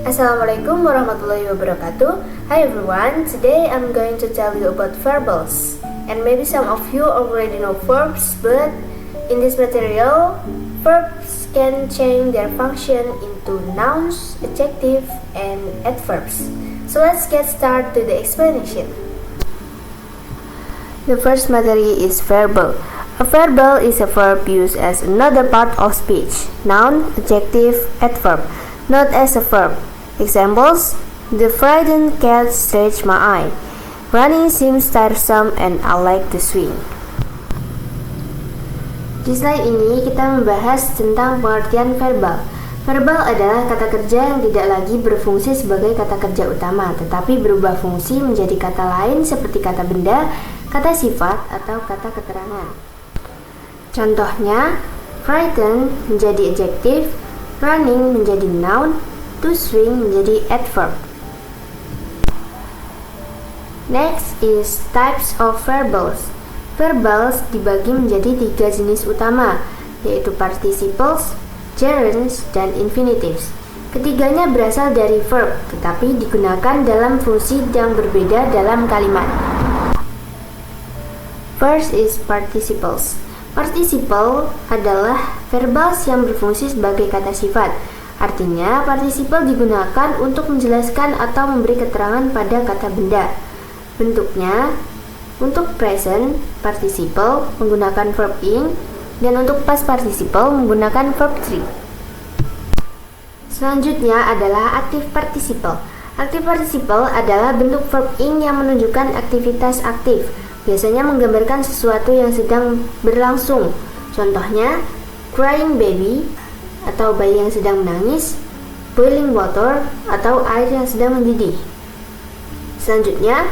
Assalamualaikum warahmatullahi wabarakatuh. Hi everyone, today I'm going to tell you about verbals. And maybe some of you already know verbs, but in this material, verbs can change their function into nouns, adjective, and adverbs. So let's get started to the explanation. The first material is verbal. A verbal is a verb used as another part of speech, noun, adjective, adverb, not as a verb. Examples: the frightened cat stretched my eye. Running seems tiresome and I like to swing. Di slide ini kita membahas tentang pengertian verbal. Verbal adalah kata kerja yang tidak lagi berfungsi sebagai kata kerja utama, tetapi berubah fungsi menjadi kata lain seperti kata benda, kata sifat, atau kata keterangan. Contohnya, frighten menjadi adjective, running menjadi noun, to swing menjadi adverb. Next is types of verbals. Verbals dibagi menjadi 3 jenis utama, yaitu participles, gerunds, dan infinitives. Ketiganya berasal dari verb, tetapi digunakan dalam fungsi yang berbeda dalam kalimat. First is participles. Participle adalah verbals yang berfungsi sebagai kata sifat. Artinya, participle digunakan untuk menjelaskan atau memberi keterangan pada kata benda. Bentuknya, untuk present participle menggunakan verb ing, dan untuk past participle menggunakan verb 3. Selanjutnya adalah active participle. Active participle adalah bentuk verb ing yang menunjukkan aktivitas aktif, biasanya menggambarkan sesuatu yang sedang berlangsung. Contohnya, crying baby atau bayi yang sedang menangis, boiling water atau air yang sedang mendidih. Selanjutnya,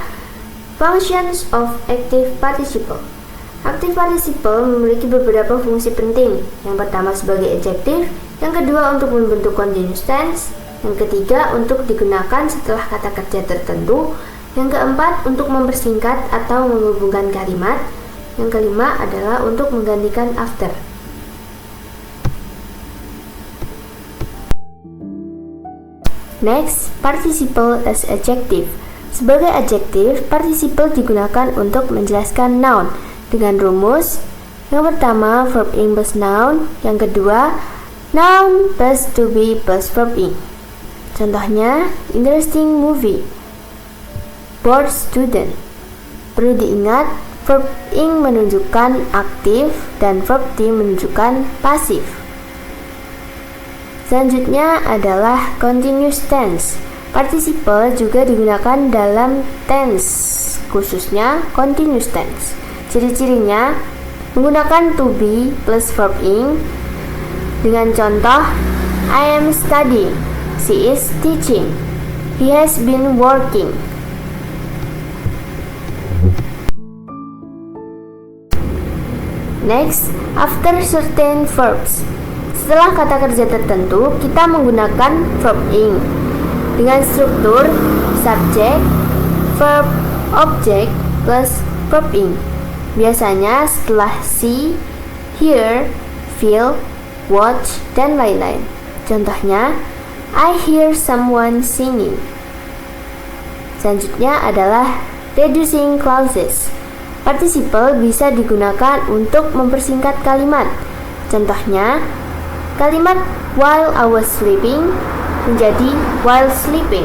functions of active participle. Active participle memiliki beberapa fungsi penting. Yang pertama sebagai adjective, yang kedua untuk membentuk continuous tense, yang ketiga untuk digunakan setelah kata kerja tertentu, yang keempat untuk mempersingkat atau menghubungkan kalimat, yang kelima adalah untuk menggantikan after. Next, participle as adjective. Sebagai adjective, participle digunakan untuk menjelaskan noun dengan rumus. Yang pertama, verb ing plus noun. Yang kedua, noun plus to be plus verb ing. Contohnya, interesting movie, bored student. Perlu diingat, verb ing menunjukkan aktif dan verb to menunjukkan pasif. Selanjutnya adalah continuous tense. Participle juga digunakan dalam tense, khususnya continuous tense. Ciri-cirinya menggunakan to be plus verb ing dengan contoh I am studying, she is teaching, he has been working. Next, after certain verbs. Setelah kata kerja tertentu, kita menggunakan verb ing dengan struktur subject, verb, object plus verb ing. Biasanya setelah see, hear, feel, watch, dan lain-lain. Contohnya, I hear someone singing. Selanjutnya adalah reducing clauses. Participle bisa digunakan untuk mempersingkat kalimat. Contohnya, kalimat while I was sleeping menjadi while sleeping.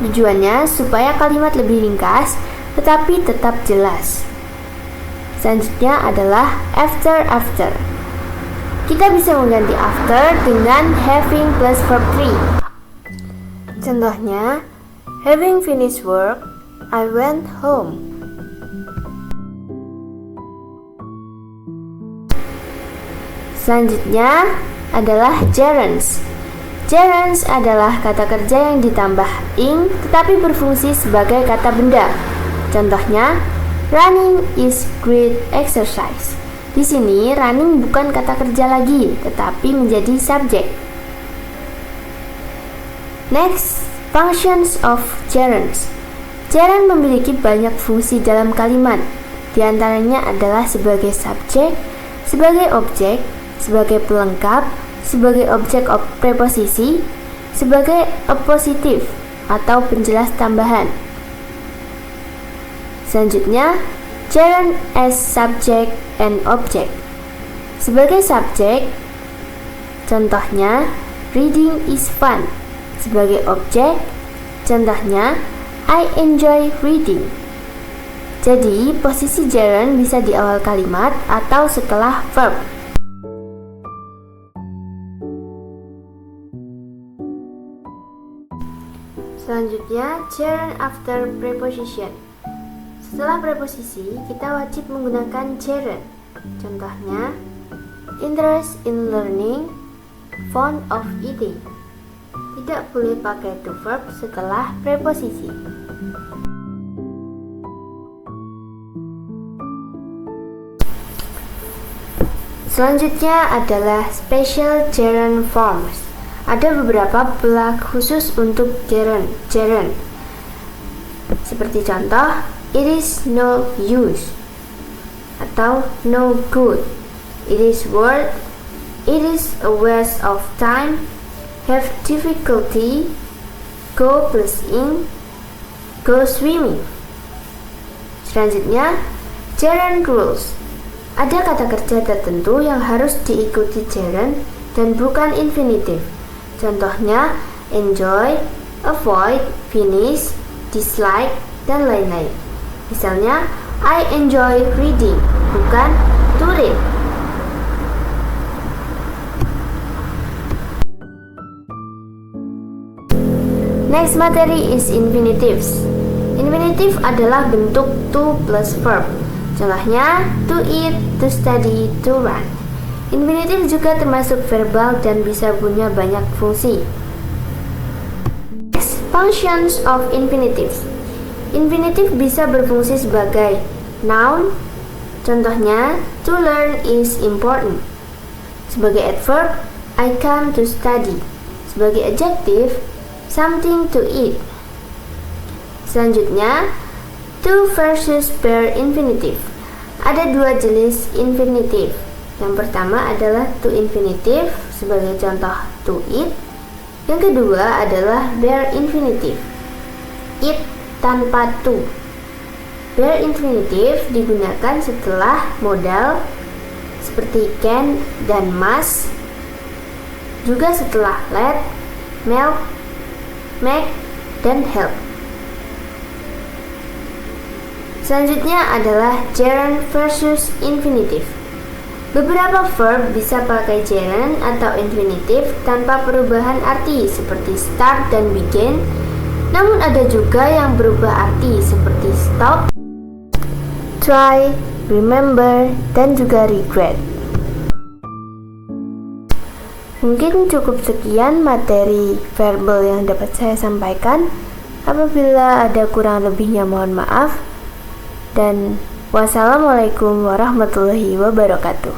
Tujuannya supaya kalimat lebih ringkas tetapi tetap jelas. Selanjutnya adalah after. Kita bisa mengganti after dengan having plus verb 3. Contohnya, having finished work, I went home. Selanjutnya adalah gerunds. Gerunds adalah kata kerja yang ditambah ing tetapi berfungsi sebagai kata benda. Contohnya, running is great exercise. Di sini running bukan kata kerja lagi, tetapi menjadi subjek. Next, functions of gerunds. Gerund memiliki banyak fungsi dalam kalimat. Di antaranya adalah sebagai subjek, sebagai objek, sebagai pelengkap, sebagai objek preposisi, sebagai appositive atau penjelas tambahan. Selanjutnya, gerund as subject and object. Sebagai subjek, contohnya reading is fun. Sebagai objek, contohnya I enjoy reading. Jadi, posisi gerund bisa di awal kalimat atau setelah verb. Selanjutnya, gerund after preposition. Setelah preposisi, kita wajib menggunakan gerund. Contohnya, interest in learning, fond of eating. Tidak boleh pakai to verb setelah preposisi. Selanjutnya adalah special gerund forms. Ada beberapa plug khusus untuk gerund. Seperti contoh, it is no use atau no good. It is worth, it is a waste of time, have difficulty, go plus in, go swimming. Selanjutnya, gerund rules. Ada kata kerja tertentu yang harus diikuti gerund dan bukan infinitive. Contohnya, enjoy, avoid, finish, dislike, dan lain-lain. Misalnya, I enjoy reading, bukan to read. Next materi is infinitives. Infinitive adalah bentuk to plus verb. Contohnya, to eat, to study, to run. Infinitive juga termasuk verbal dan bisa punya banyak fungsi. Next, functions of infinitives. Infinitive bisa berfungsi sebagai noun. Contohnya, to learn is important. Sebagai adverb, I come to study. Sebagai adjective, something to eat. Selanjutnya, to versus pair infinitive. Ada dua jenis infinitive. Yang pertama adalah to infinitive, sebagai contoh to eat. Yang kedua adalah bare infinitive, eat tanpa to. Bare infinitive digunakan setelah modal seperti can dan must, juga setelah let, milk, make, dan help. Selanjutnya adalah gerund versus infinitive. Beberapa verb bisa pakai gerund atau infinitive tanpa perubahan arti seperti start dan begin. Namun ada juga yang berubah arti seperti stop, try, remember, dan juga regret. Mungkin cukup sekian materi verbal yang dapat saya sampaikan. Apabila ada kurang lebihnya mohon maaf. Dan wassalamualaikum warahmatullahi wabarakatuh.